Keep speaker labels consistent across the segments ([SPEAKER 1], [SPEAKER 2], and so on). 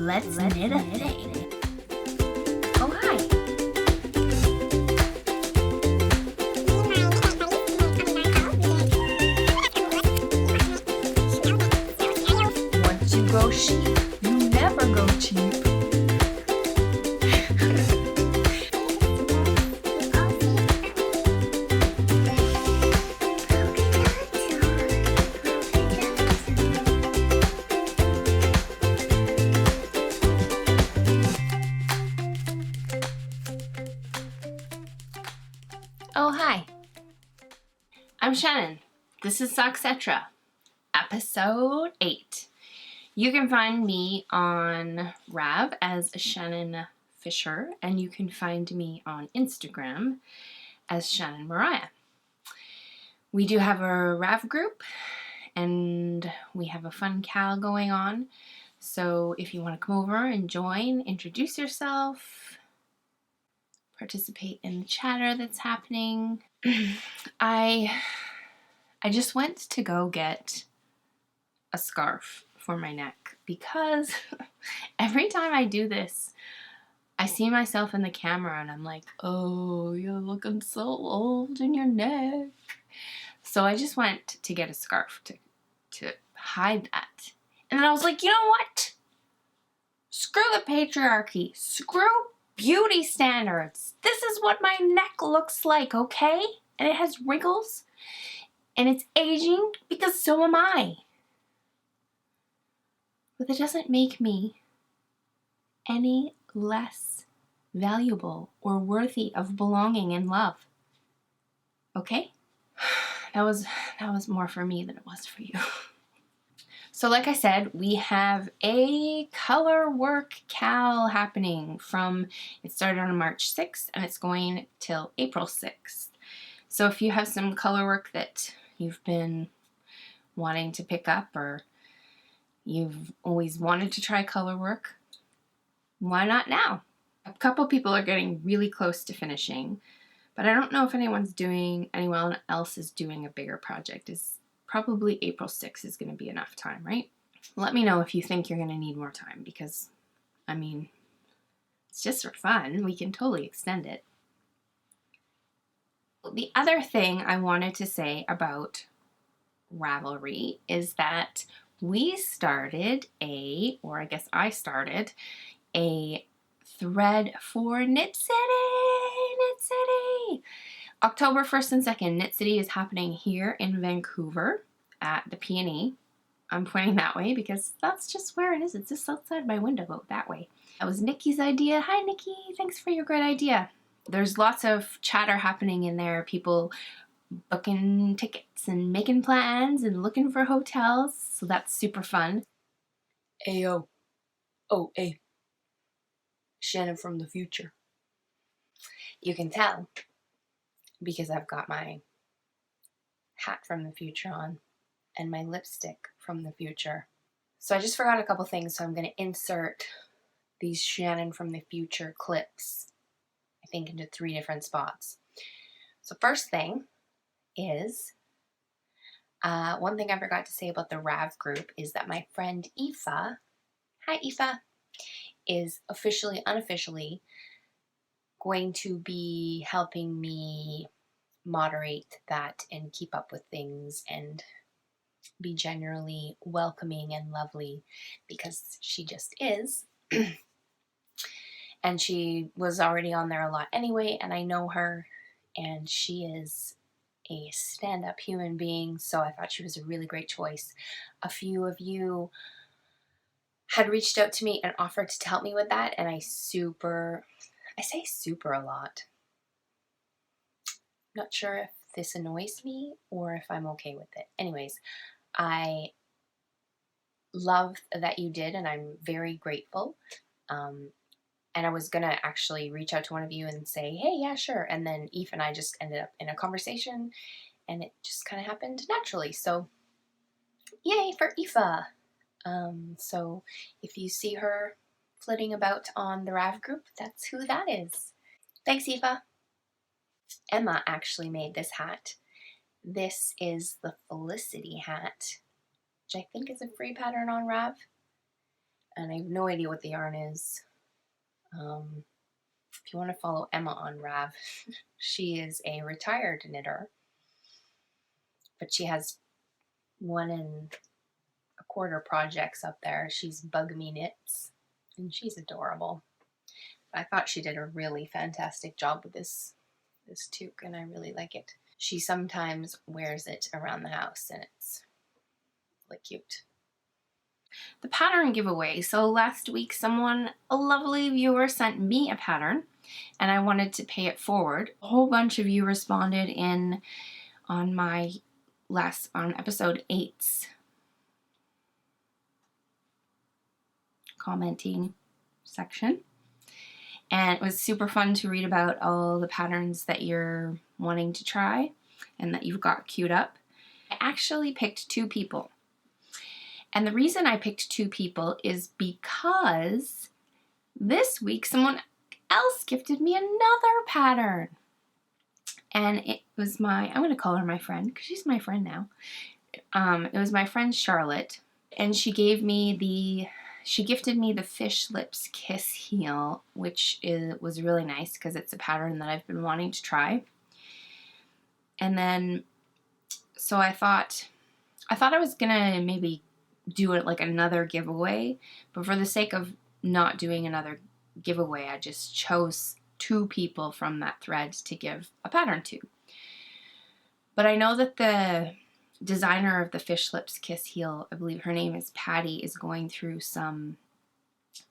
[SPEAKER 1] Let's knit a thing. Oh, hi. Once you go sheep, you never go cheap. Oh, hi. I'm Shannon. This is Soxcetera, episode 8. You can find me on Rav as shannonfisher, and you can find me on Instagram as Shannon Mariah. We do have a Rav group, and we have a fun cal going on. So if you want to come over and join, introduce yourself, participate in the chatter that's happening. I just went to go get a scarf for my neck because every time I do this, I see myself in the camera and I'm like, oh, you're looking so old in your neck. So I just went to get a scarf to hide that. And then I was like, you know what? Screw the patriarchy. Screw beauty standards. This is what my neck looks like, okay? And it has wrinkles and it's aging because so am I. But it doesn't make me any less valuable or worthy of belonging and love. Okay? That was more for me than it was for you. So like I said, we have a color work cal happening it started on March 6th and it's going till April 6th. So if you have some color work that you've been wanting to pick up or you've always wanted to try color work, why not now? A couple people are getting really close to finishing, but I don't know if anyone else is doing a bigger project. It's probably April 6th is going to be enough time, right? Let me know if you think you're going to need more time because, I mean, it's just for fun. We can totally extend it. The other thing I wanted to say about Ravelry is that I started a thread for Knit City! October 1st and 2nd, Knit City is happening here in Vancouver at the Peony. I'm pointing that way because that's just where it is. It's just outside my window, that way. That was Nikki's idea. Hi, Nikki. Thanks for your great idea. There's lots of chatter happening in there. People booking tickets and making plans and looking for hotels. So that's super fun.
[SPEAKER 2] Ayo. Oh, hey. Shannon from the future.
[SPEAKER 1] You can tell because I've got my hat from the future on and my lipstick from the future. So I just forgot a couple things, so I'm going to insert these Shannon from the future clips, I think, into 3 different spots. So first thing is, one thing I forgot to say about the Rav group is that my friend Aoife, hi Aoife, is unofficially going to be helping me moderate that and keep up with things and be generally welcoming and lovely because she just is. And she was already on there a lot anyway, and I know her, and she is a stand-up human being, so I thought she was a really great choice. A few of you had reached out to me and offered to help me with that, and I say super a lot. Not sure if this annoys me or if I'm okay with it. Anyways, I love that you did, and I'm very grateful. And I was going to actually reach out to one of you and say, hey, yeah, sure. And then Eve and I just ended up in a conversation, and it just kind of happened naturally. So, yay for Aoife. So if you see her flitting about on the Rav group, that's who that is. Thanks, Aoife. Emma actually made this hat. This is the Felicity hat, which I think is a free pattern on Rav. and I have no idea what the yarn is. If you want to follow Emma on Rav, she is a retired knitter, but she has 1.25 projects up there. She's Bug Me Knits, and she's adorable. I thought she did a really fantastic job with this toque, and I really like it. She sometimes wears it around the house, and it's really cute. The pattern giveaway. So last week, a lovely viewer, sent me a pattern, and I wanted to pay it forward. A whole bunch of you responded on episode 8's commenting section. And it was super fun to read about all the patterns that you're wanting to try and that you've got queued up. I actually picked 2 people. And the reason I picked 2 people is because this week someone else gifted me another pattern. And it was I'm going to call her my friend because she's my friend now. It was my friend Charlotte. And she gifted me the Fish Lips Kiss Heel, which was really nice because it's a pattern that I've been wanting to try. And then, so I thought I was gonna maybe do it like another giveaway, but for the sake of not doing another giveaway, I just chose 2 people from that thread to give a pattern to. But I know that the designer of the Fish Lips Kiss Heel, I believe her name is Patty, is going through some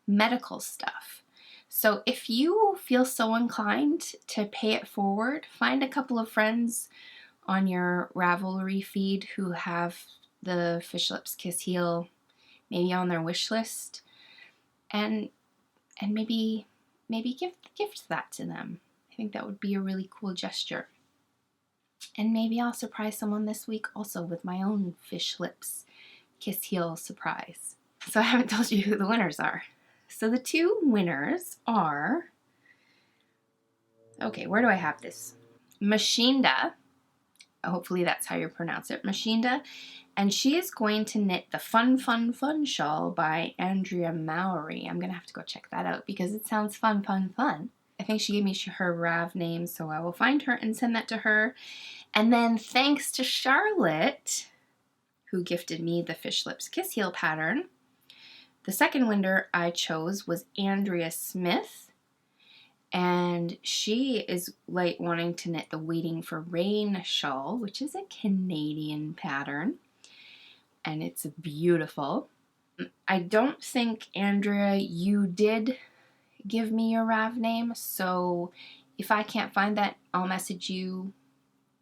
[SPEAKER 1] medical stuff. So if you feel so inclined to pay it forward, find a couple of friends on your Ravelry feed who have the Fish Lips Kiss Heel maybe on their wish list, and maybe gift that to them. I think that would be a really cool gesture. And maybe I'll surprise someone this week also with my own Fish Lips Kiss Heel surprise. So I haven't told you who the winners are. So the 2 winners are, okay, where do I have this? Machinda, hopefully that's how you pronounce it, Machinda, and she is going to knit the Fun Fun Fun shawl by Andrea Mowry. I'm going to have to go check that out because it sounds fun, fun, fun. I think she gave me her Rav name, so I will find her and send that to her. And then thanks to Charlotte, who gifted me the Fish Lips Kiss Heel pattern, the second winner I chose was Andrea Smith, and she is wanting to knit the Waiting for Rain shawl, which is a Canadian pattern, and it's beautiful. I don't think, Andrea, you did give me your Rav name, so if I can't find that, I'll message you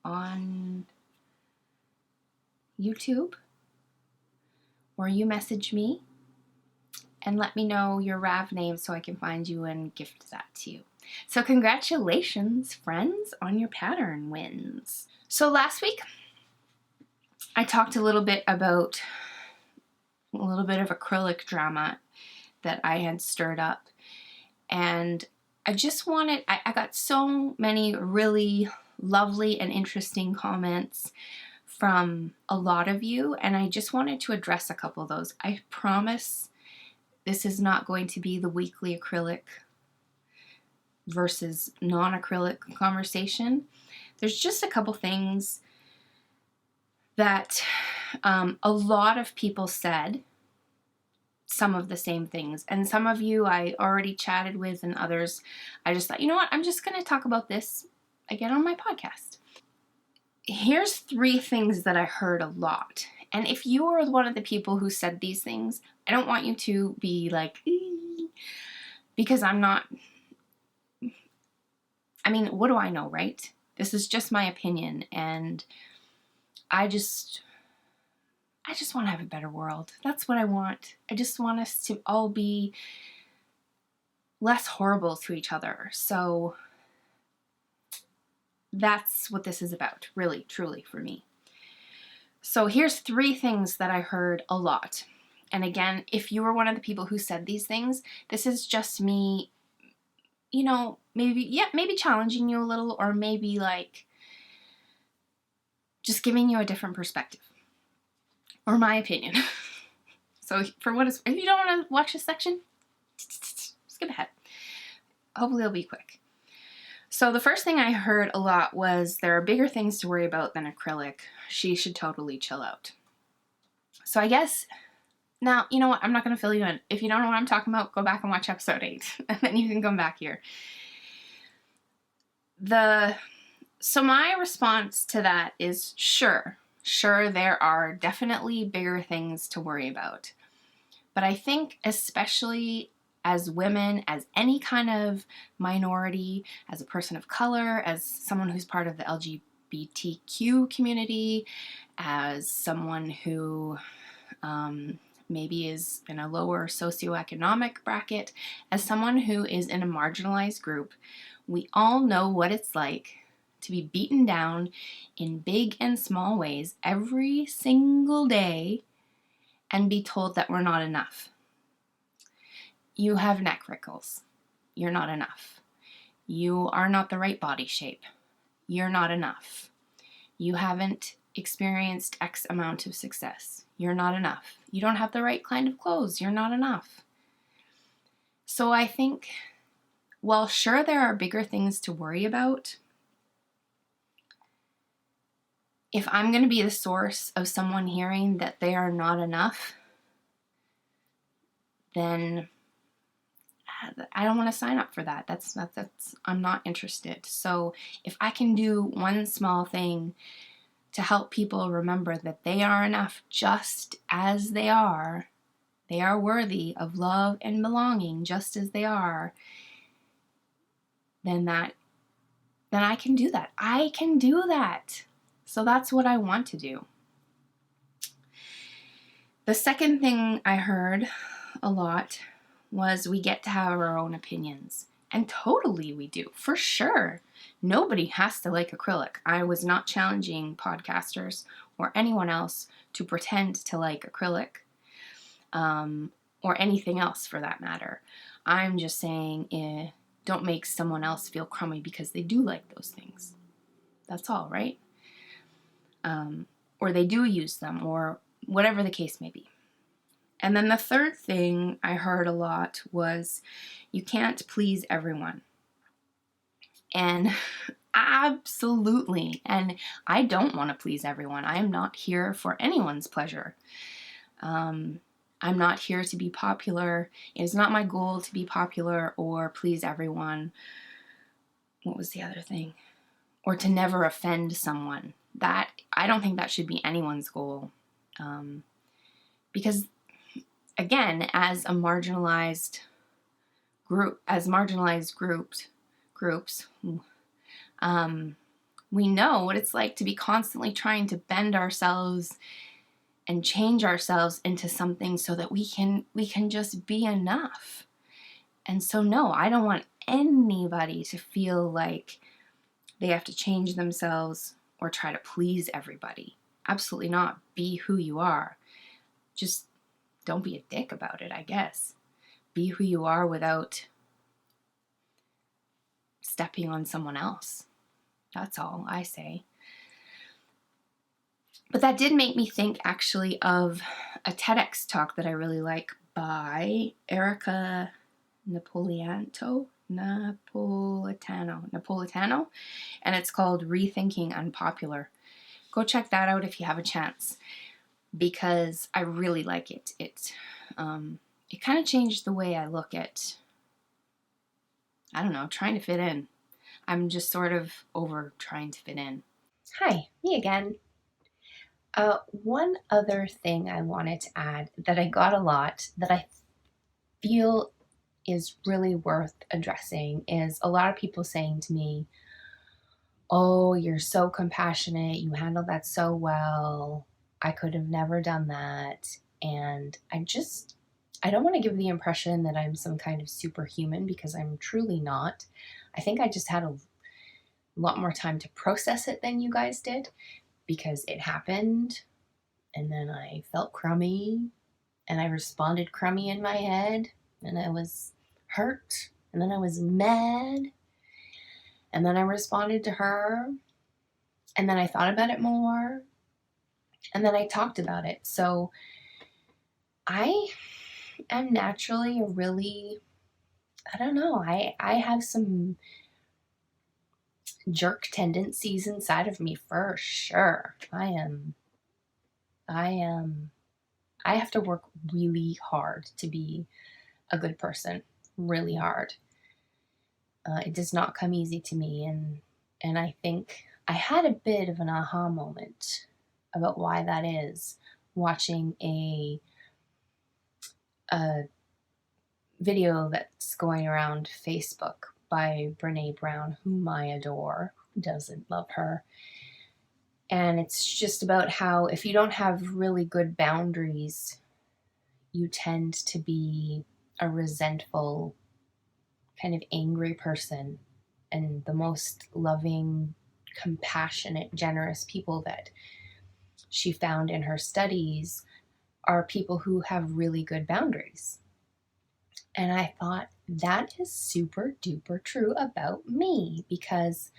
[SPEAKER 1] on YouTube, or you message me and let me know your Rav name so I can find you and gift that to you. So congratulations, friends, on your pattern wins. So last week, I talked a little bit about a little bit of acrylic drama that I had stirred up. And I got so many really lovely and interesting comments from a lot of you, and I just wanted to address a couple of those. I promise this is not going to be the weekly acrylic versus non-acrylic conversation. There's just a couple things that a lot of people said some of the same things, and some of you I already chatted with, and others I just thought, you know what, I'm just going to talk about this again on my podcast. Here's 3 things that I heard a lot. And if you are one of the people who said these things, I don't want you to be like, because I'm not, I mean, what do I know, right? This is just my opinion, and I just want to have a better world. That's what I want. I just want us to all be less horrible to each other. So that's what this is about, really, truly, for me. So here's 3 things that I heard a lot. And again, if you were one of the people who said these things, this is just me, you know, maybe challenging you a little, or maybe like just giving you a different perspective, or my opinion. So if you don't want to watch this section, skip ahead. Hopefully it'll be quick. So the first thing I heard a lot was there are bigger things to worry about than acrylic. She should totally chill out. So I guess, now, you know what? I'm not going to fill you in. If you don't know what I'm talking about, go back and watch episode 8. And then you can come back here. So my response to that is sure, there are definitely bigger things to worry about. But I think especially as women, as any kind of minority, as a person of color, as someone who's part of the LGBTQ community, as someone who maybe is in a lower socioeconomic bracket, as someone who is in a marginalized group, we all know what it's like to be beaten down in big and small ways every single day and be told that we're not enough. You have neck wrinkles. You're not enough. You are not the right body shape. You're not enough. You haven't experienced X amount of success. You're not enough. You don't have the right kind of clothes. You're not enough. So I think, while sure there are bigger things to worry about, if I'm going to be the source of someone hearing that they are not enough, then I don't want to sign up for that. I'm not interested. So if I can do one small thing to help people remember that they are enough just as they are worthy of love and belonging just as they are, then I can do that. I can do that. So that's what I want to do. The second thing I heard a lot was we get to have our own opinions. And totally we do, for sure. Nobody has to like acrylic. I was not challenging podcasters or anyone else to pretend to like acrylic, or anything else for that matter. I'm just saying, don't make someone else feel crummy because they do like those things. That's all, right? Or they do use them, or whatever the case may be. And then the third thing I heard a lot was you can't please everyone. And absolutely. And I don't want to please everyone. I am not here for anyone's pleasure. I'm not here to be popular. It is not my goal to be popular or please everyone. What was the other thing? Or to never offend someone. I don't think that should be anyone's goal. Because again, as marginalized groups, we know what it's like to be constantly trying to bend ourselves and change ourselves into something so that we can just be enough. And so no, I don't want anybody to feel like they have to change themselves or try to please everybody. Absolutely not. Be who you are. Just don't be a dick about it, I guess. Be who you are without stepping on someone else. That's all I say. But that did make me think actually of a TEDx talk that I really like by Erica Napolitano, and it's called Rethinking Unpopular. Go check that out if you have a chance, because I really like it. It kind of changed the way I look at, trying to fit in. I'm just sort of over trying to fit in. Hi, me again. One other thing I wanted to add that I got a lot that I feel is really worth addressing is a lot of people saying to me, oh, you're so compassionate, you handled that so well, I could have never done that. And I don't want to give the impression that I'm some kind of superhuman, because I'm truly not. I think I just had a lot more time to process it than you guys did, because it happened and then I felt crummy and I responded crummy in my head, and I was hurt, and then I was mad, and then I responded to her, and then I thought about it more, and then I talked about it. So I am naturally I don't know, I have some jerk tendencies inside of me for sure. I have to work really hard to be a good person, really hard. It does not come easy to me, and I think I had a bit of an aha moment about why that is, watching a video that's going around Facebook by Brene Brown, whom I adore. Who doesn't love her? And it's just about how if you don't have really good boundaries, you tend to be a resentful, kind of angry person. And the most loving, compassionate, generous people that she found in her studies are people who have really good boundaries. And I thought, that is super duper true about me, because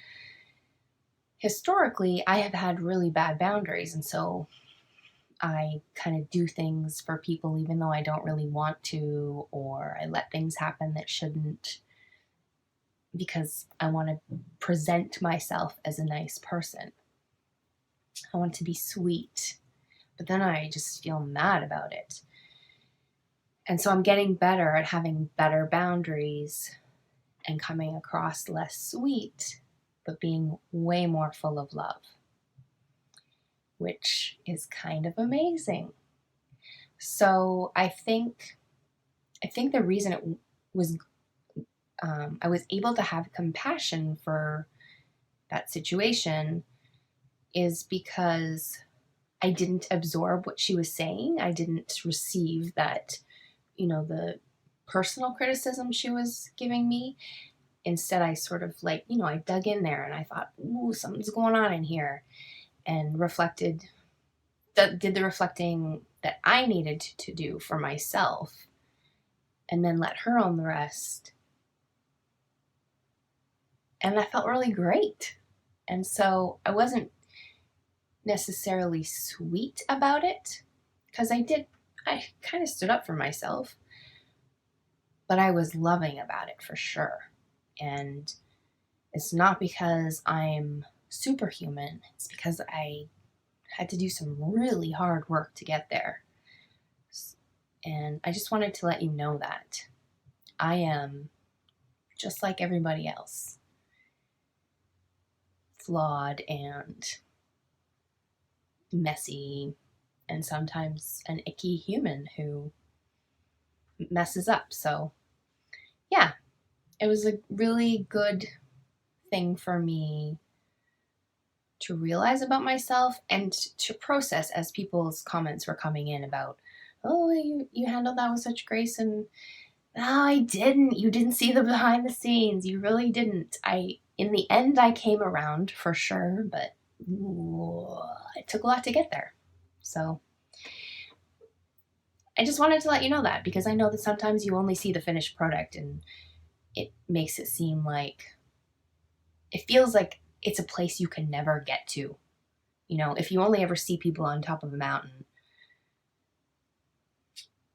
[SPEAKER 1] historically I have had really bad boundaries. And so I kind of do things for people even though I don't really want to, or I let things happen that shouldn't, because I want to present myself as a nice person. I want to be sweet, but then I just feel mad about it. And so I'm getting better at having better boundaries and coming across less sweet, but being way more full of love, which is kind of amazing. So I think the reason it was I was able to have compassion for that situation is because I didn't absorb what she was saying. I didn't receive that, the personal criticism she was giving me. Instead, I sort of I dug in there and I thought, ooh, something's going on in here, and did the reflecting that I needed to do for myself, and then let her own the rest. And that felt really great. And so I wasn't necessarily sweet about it, because I kind of stood up for myself, but I was loving about it for sure. And it's not because I'm superhuman, it's because I had to do some really hard work to get there. And I just wanted to let you know that I am just like everybody else, flawed and messy, and sometimes an icky human who messes up. So yeah, it was a really good thing for me to realize about myself and to process as people's comments were coming in about, oh, you handled that with such grace, and no, I didn't. You didn't see the behind the scenes. You really didn't. In the end, I came around for sure, but it took a lot to get there. So I just wanted to let you know that, because I know that sometimes you only see the finished product and it makes it seem like, it feels like it's a place you can never get to. If you only ever see people on top of a mountain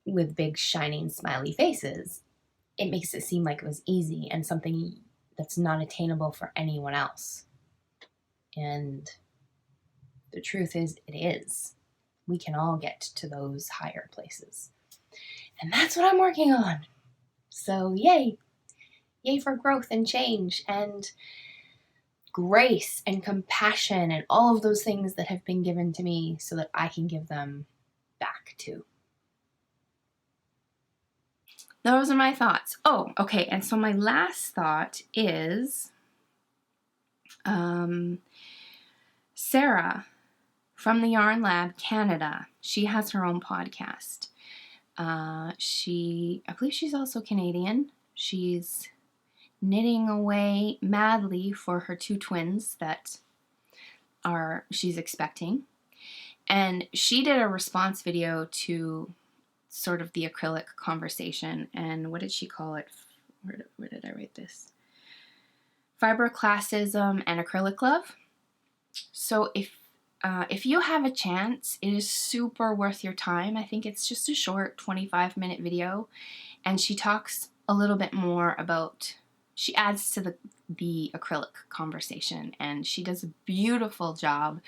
[SPEAKER 1] with big shining smiley faces, it makes it seem like it was easy and something that's not attainable for anyone else. And the truth is, it is. We can all get to those higher places. And that's what I'm working on. So yay. Yay for growth and change and grace and compassion and all of those things that have been given to me, so that I can give them back too. Those are my thoughts. Oh, okay. And so my last thought is Sarah from the Yarn Lab Canada. She has her own podcast. I believe she's also Canadian. She's knitting away madly for her 2 twins that she's expecting. And she did a response video to sort of the acrylic conversation. And what did she call it? Where did I write this? Fiberclassism and acrylic love. So if if you have a chance, it is super worth your time. I think it's just a short 25-minute video, and she talks a little bit more about, she adds to the acrylic conversation, and she does a beautiful job.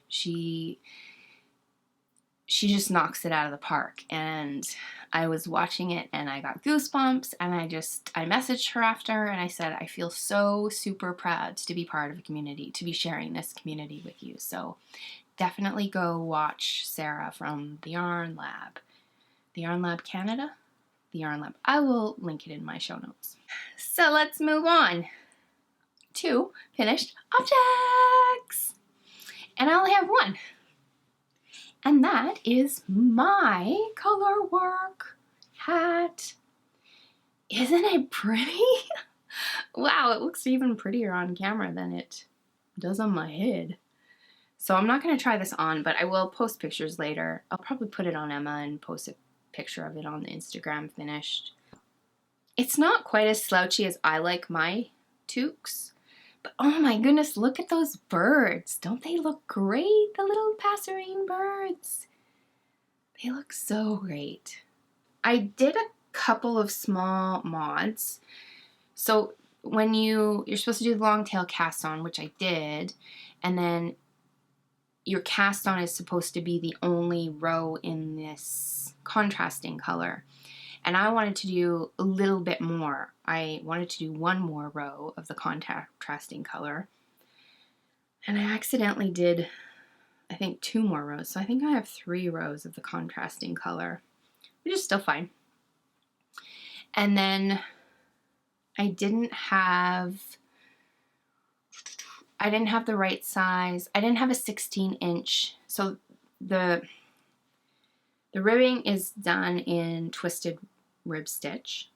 [SPEAKER 1] She just knocks it out of the park, and I was watching it and I got goosebumps, and I messaged her after and I said, I feel so super proud to be part of a community, to be sharing this community with you. So definitely go watch Sarah from the Yarn Lab. The Yarn Lab Canada? The Yarn Lab. I will link it in my show notes. So let's move on to finished objects. And I only have one. And that is my color work hat. Isn't it pretty? Wow, it looks even prettier on camera than it does on my head. So I'm not going to try this on, but I will post pictures later. I'll probably put it on Emma and post a picture of it on the Instagram finished. It's not quite as slouchy as I like my toques. But oh my goodness, look at those birds. Don't they look great? The little passerine birds. They look so great. I did a couple of small mods. So when you're supposed to do the long tail cast on, which I did, and then your cast on is supposed to be the only row in this contrasting color. And I wanted to do a little bit more. I wanted to do one more row of the contrasting color. And I accidentally did, I think, 2 more rows. So I think I have 3 rows of the contrasting color, which is still fine. And then I didn't have the right size. I didn't have a 16-inch. So the ribbing is done in twisted rib stitch,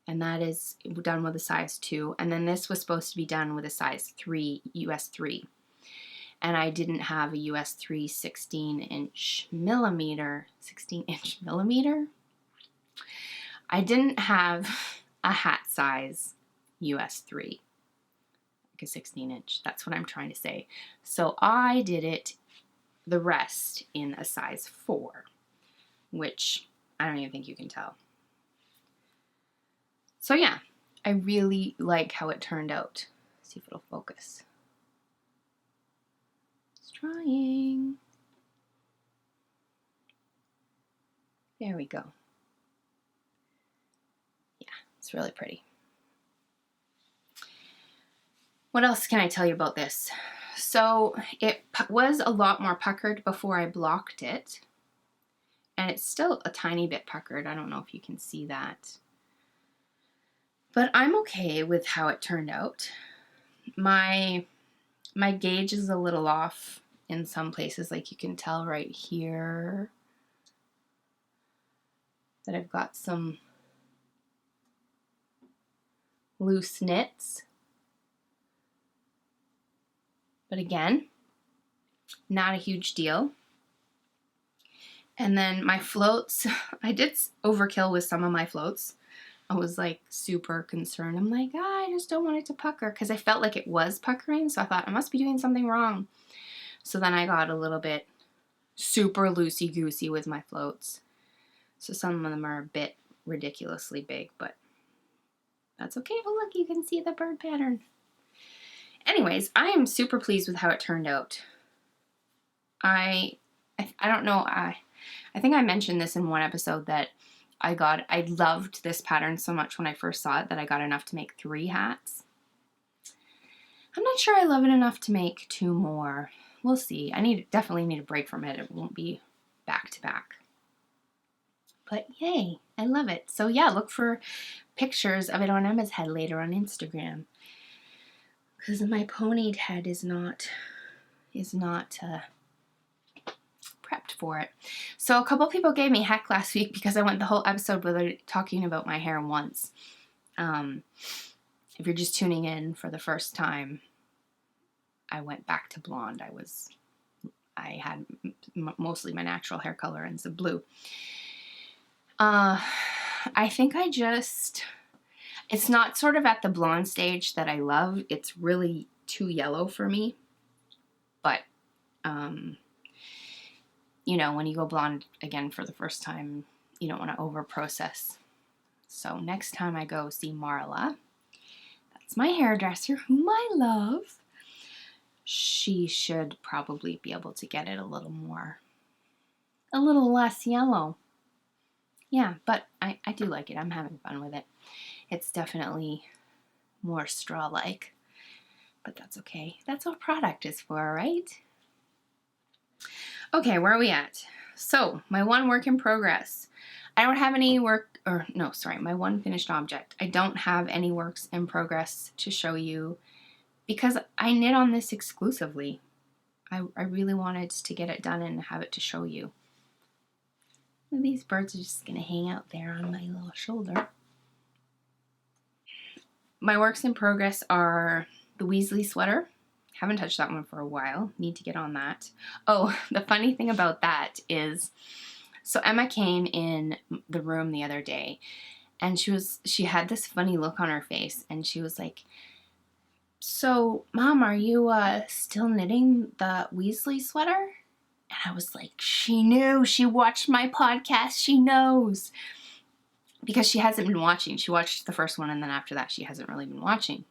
[SPEAKER 1] and that is done with a size 2, and then this was supposed to be done with a size 3, US 3, and I didn't have a US 3 16-inch millimeter. I didn't have a hat size US 3, like a 16-inch. That's what I'm trying to say. So I did it, the rest, in a size 4, which I don't even think you can tell. So yeah, I really like how it turned out. Let's see if it'll focus. It's trying. There we go. Yeah, it's really pretty. What else can I tell you about this? So it was a lot more puckered before I blocked it. And it's still a tiny bit puckered. I don't know if you can see that. But I'm okay with how it turned out. My gauge is a little off in some places, like you can tell right here that I've got some loose knits. But again, not a huge deal. And then my floats, I did overkill with some of my floats. I was like super concerned. I'm like, I just don't want it to pucker, because I felt like it was puckering. So I thought I must be doing something wrong. So then I got a little bit super loosey-goosey with my floats. So some of them are a bit ridiculously big, but that's okay. Oh, look, you can see the bird pattern. Anyways, I am super pleased with how it turned out. I don't know. I think I mentioned this in one episode that I loved this pattern so much when I first saw it that I got enough to make 3 hats. I'm not sure I love it enough to make 2 more. We'll see. I definitely need a break from it. It won't be back to back. But yay, I love it. So yeah, look for pictures of it on Emma's head later on Instagram. Because my ponied head is not prepped for it. So a couple people gave me heck last week because I went the whole episode without talking about my hair once. If you're just tuning in for the first time, I went back to blonde. I had mostly my natural hair color and some blue. I think it's not sort of at the blonde stage that I love. It's really too yellow for me. But You know, when you go blonde again for the first time, you don't want to over process. So next time I go see Marla, that's my hairdresser, whom I love, she should probably be able to get it a little less yellow. Yeah, but I do like it. I'm having fun with it. It's definitely more straw-like, but that's okay. That's what product is for, right? Okay, where are we at? So, my one work in progress. I don't have any my one finished object. I don't have any works in progress to show you because I knit on this exclusively. I really wanted to get it done and have it to show you. These birds are just going to hang out there on my little shoulder. My works in progress are the Weasley sweater. Haven't touched that one for a while. Need to get on that. Oh, the funny thing about that is, so Emma came in the room the other day, and she had this funny look on her face, and she was like, "So, Mom, are you still knitting the Weasley sweater?" And I was like, she knew. She watched my podcast. She knows. Because she hasn't been watching. She watched the first one, and then after that, she hasn't really been watching.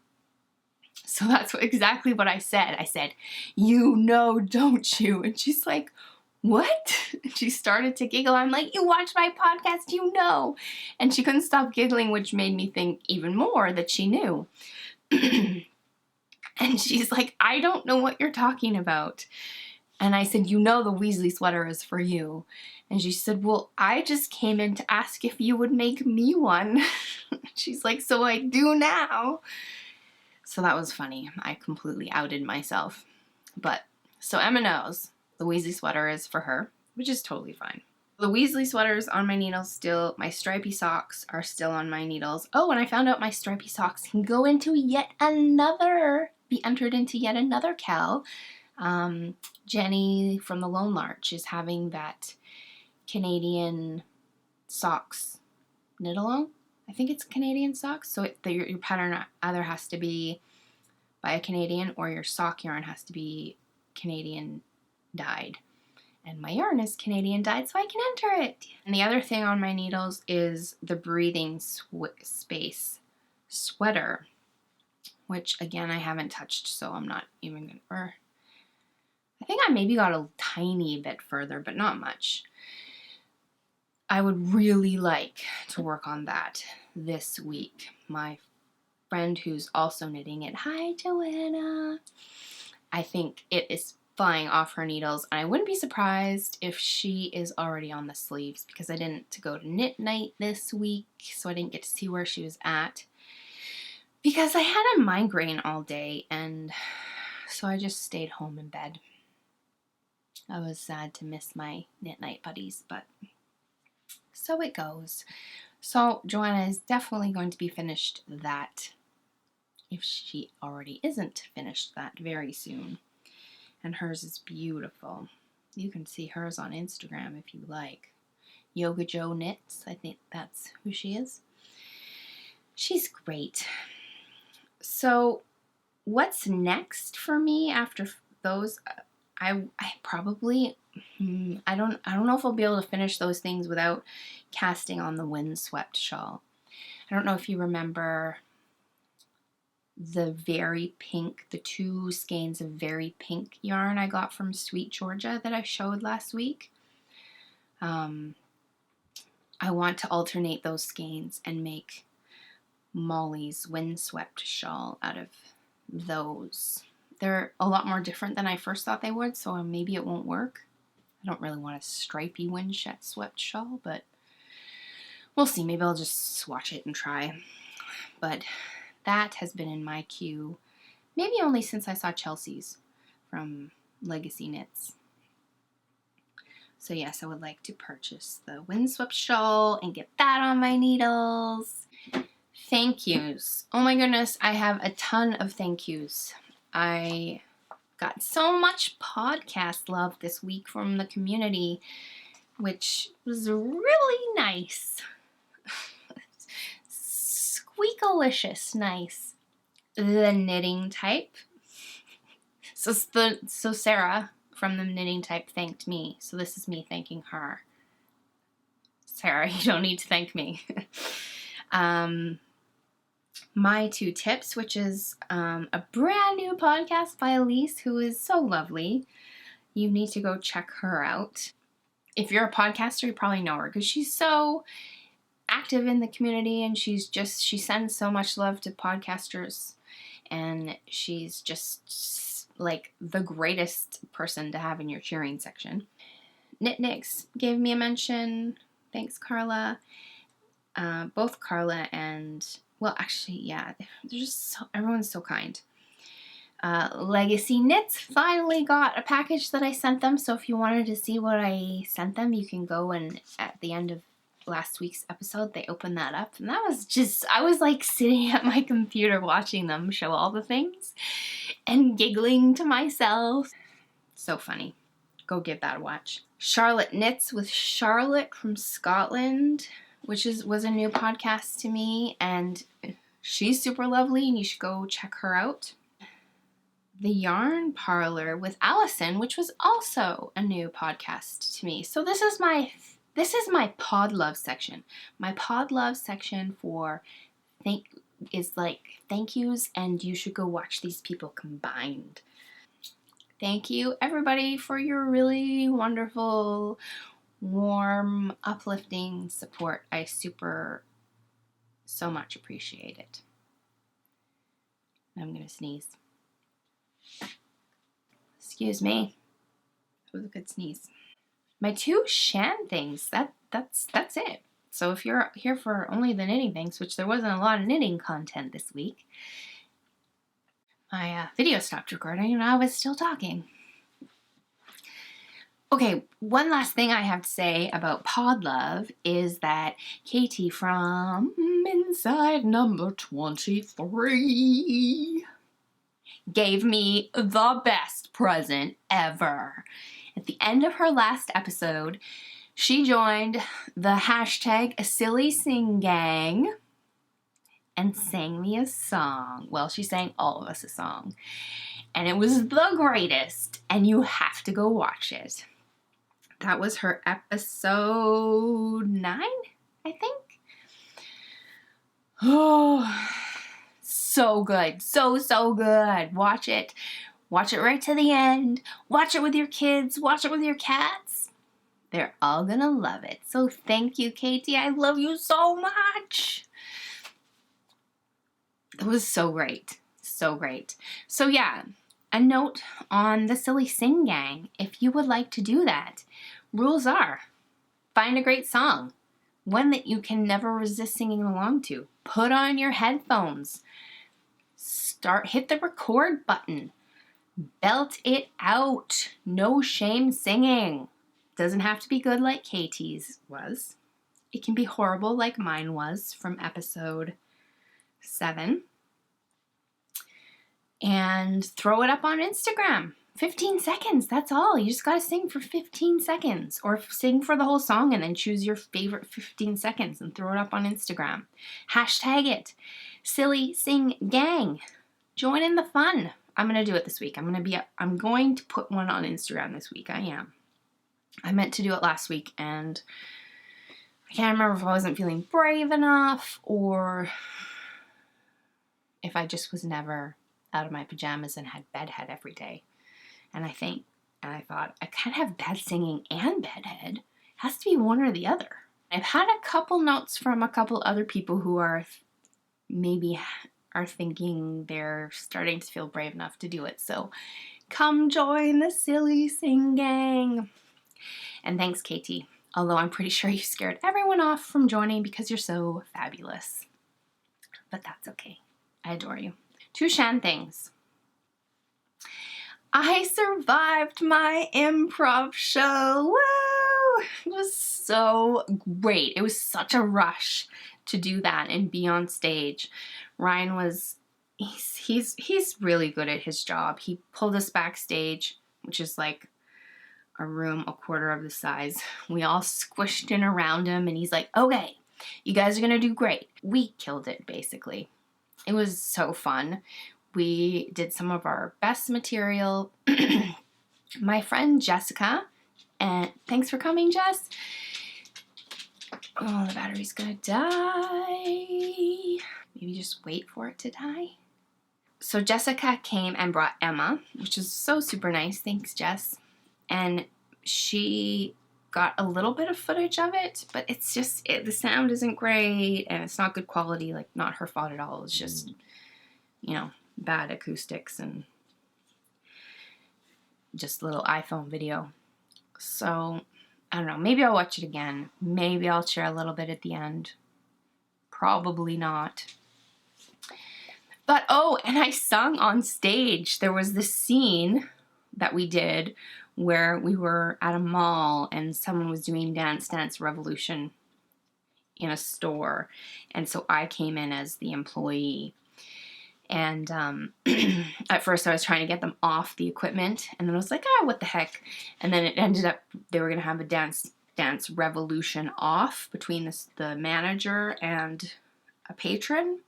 [SPEAKER 1] So that's exactly what I said. I said, "You know, don't you?" And she's like, "What?" And she started to giggle. I'm like, "You watch my podcast, you know." And she couldn't stop giggling, which made me think even more that she knew. And she's like, "I don't know what you're talking about." And I said, "You know the Weasley sweater is for you." And she said, "Well, I just came in to ask if you would make me one." She's like, "So I do now." So that was funny. I completely outed myself. But, so Emma knows the Weasley sweater is for her, which is totally fine. The Weasley sweater's on my needles still. My stripy socks are still on my needles. Oh, and I found out my stripy socks can be entered into yet another cal. Jenny from the Lone Larch is having that Canadian socks knit along. I think it's Canadian socks. So your pattern either has to be by a Canadian or your sock yarn has to be Canadian dyed. And my yarn is Canadian dyed, so I can enter it. And the other thing on my needles is the Breathing Space sweater, which again I haven't touched, so I'm not even going to... I think I maybe got a tiny bit further, but not much. I would really like to work on that this week. My friend who's also knitting it, hi Joanna, I think it is flying off her needles, and I wouldn't be surprised if she is already on the sleeves because I didn't go to knit night this week, so I didn't get to see where she was at because I had a migraine all day, and so I just stayed home in bed. I was sad to miss my knit night buddies, but so it goes. So Joanna is definitely going to be finished that, if she already isn't finished that, very soon. And hers is beautiful. You can see hers on Instagram if you like. Yoga Jo Knits, I think that's who she is. She's great. So what's next for me after those? I probably, I don't know if I'll be able to finish those things without casting on the windswept shawl. I don't know if you remember the very pink, the 2 skeins of very pink yarn I got from Sweet Georgia that I showed last week. I want to alternate those skeins and make Molly's windswept shawl out of those. They're a lot more different than I first thought they would, so maybe it won't work. I don't really want a stripy windswept shawl, but we'll see. Maybe I'll just swatch it and try. But that has been in my queue, maybe only since I saw Chelsea's from Legacy Knits. So yes, I would like to purchase the windswept shawl and get that on my needles. Thank yous. Oh my goodness, I have a ton of thank yous. I got so much podcast love this week from the community, which was really nice. Squeakalicious nice. The knitting type. So Sarah from the Knitting Type thanked me, so this is me thanking her. Sarah, you don't need to thank me. My 2 tips, which is a brand new podcast by Elise, who is so lovely. You need to go check her out. If you're a podcaster, you probably know her because she's so active in the community, and she sends so much love to podcasters, and she's just like the greatest person to have in your cheering section. Knitniks gave me a mention. Thanks, Carla. Both Carla and, well, actually, yeah, they're just everyone's so kind. Legacy Knits finally got a package that I sent them, so if you wanted to see what I sent them, you can go, and at the end of last week's episode, they opened that up, and that was just, I was like sitting at my computer watching them show all the things and giggling to myself. So funny. Go give that a watch. Charlotte Knits with Charlotte from Scotland, which was a new podcast to me, and she's super lovely, and you should go check her out. The Yarn Parlour with Allison, which was also a new podcast to me. So this is my pod love section. My pod love section for thank yous, and you should go watch these people combined. Thank you everybody for your really wonderful, warm, uplifting support. I so much appreciate it. I'm gonna sneeze. Excuse me. That was a good sneeze. My 2 Shan things, that's it. So if you're here for only the knitting things, which there wasn't a lot of knitting content this week, my video stopped recording and I was still talking. Okay, one last thing I have to say about Pod Love is that Katie from Inside Number 23 gave me the best present ever. At the end of her last episode, she joined the hashtag Silly Sing Gang and sang me a song. Well, she sang all of us a song. And it was the greatest, and you have to go watch it. That was her episode 9, I think. Oh, so good. So good. Watch it. Watch it right to the end. Watch it with your kids. Watch it with your cats. They're all gonna love it. So thank you, Katie. I love you so much. It was so great. So great. So yeah, a note on the Silly Sing Gang. If you would like to do that, rules are, find a great song. One that you can never resist singing along to. Put on your headphones. Hit the record button. Belt it out. No shame singing. Doesn't have to be good like Katie's was. It can be horrible like mine was from episode 7. And throw it up on Instagram. 15 seconds, that's all. You just gotta sing for 15 seconds. Or sing for the whole song and then choose your favorite 15 seconds and throw it up on Instagram. Hashtag it. Silly Sing Gang. Join in the fun. I'm gonna do it this week. I'm going to put one on Instagram this week. I am. I meant to do it last week and I can't remember if I wasn't feeling brave enough or if I just was never out of my pajamas and had bedhead every day. And I thought, I can't have bad singing and bedhead. It has to be one or the other. I've had a couple notes from a couple other people who are thinking they're starting to feel brave enough to do it. So come join the Silly Sing Gang. And thanks, Katie. Although I'm pretty sure you scared everyone off from joining because you're so fabulous. But that's okay. I adore you. 2 Shan things. I survived my improv show. Woo! It was so great. It was such a rush to do that and be on stage. Ryan he's really good at his job. He pulled us backstage, which is like a room a quarter of the size. We all squished in around him and he's like, okay, you guys are gonna do great. We killed it, basically. It was so fun. We did some of our best material. my friend Jessica, and thanks for coming, Jess. Oh, the battery's gonna die. Maybe just wait for it to die. So Jessica came and brought Emma, which is so super nice. Thanks, Jess. And she got a little bit of footage of it, but it's just, the sound isn't great and it's not good quality, like not her fault at all. It's just, you know, bad acoustics and just a little iPhone video. So, I don't know, maybe I'll watch it again. Maybe I'll share a little bit at the end. Probably not. But, oh, and I sung on stage. There was this scene that we did where we were at a mall and someone was doing Dance Dance Revolution in a store. And so I came in as the employee. And at first I was trying to get them off the equipment. And then I was like, oh, what the heck? And then it ended up they were going to have a Dance Dance Revolution off between the manager and a patron.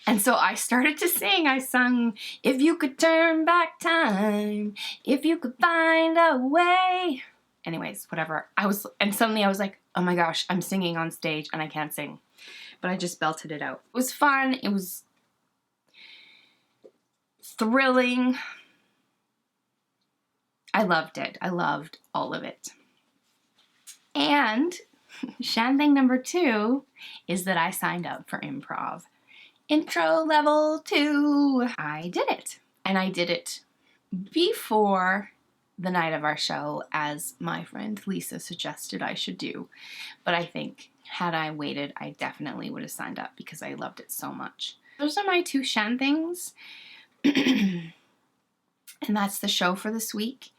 [SPEAKER 1] And so I started to sing. I sung, if you could turn back time, if you could find a way. Anyways, whatever. And suddenly I was like, oh my gosh, I'm singing on stage and I can't sing. But I just belted it out. It was fun. It was thrilling. I loved it. I loved all of it. And Shan thing number 2 is that I signed up for improv. Intro level 2. I did it. And I did it before the night of our show, as my friend Lisa suggested I should do. But I think had I waited, I definitely would have signed up because I loved it so much. Those are my 2 Shan things. And that's the show for this week.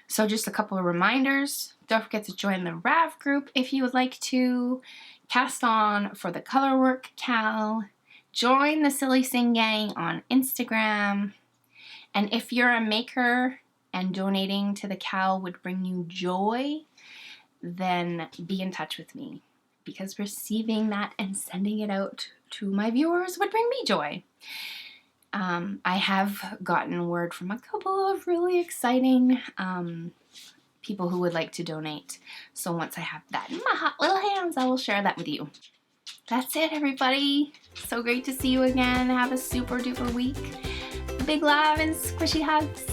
[SPEAKER 1] So just a couple of reminders. Don't forget to join the Rav group if you would like to. Cast on for the Colorwork Cal. Join the Silly Sing Gang on Instagram. And if you're a maker and donating to the Cal would bring you joy, then be in touch with me. Because receiving that and sending it out to my viewers would bring me joy. I have gotten word from a couple of really exciting people who would like to donate. So once I have that in my hot little hands, I will share that with you. That's it, everybody. So great to see you again. Have a super duper week. Big love and squishy hugs.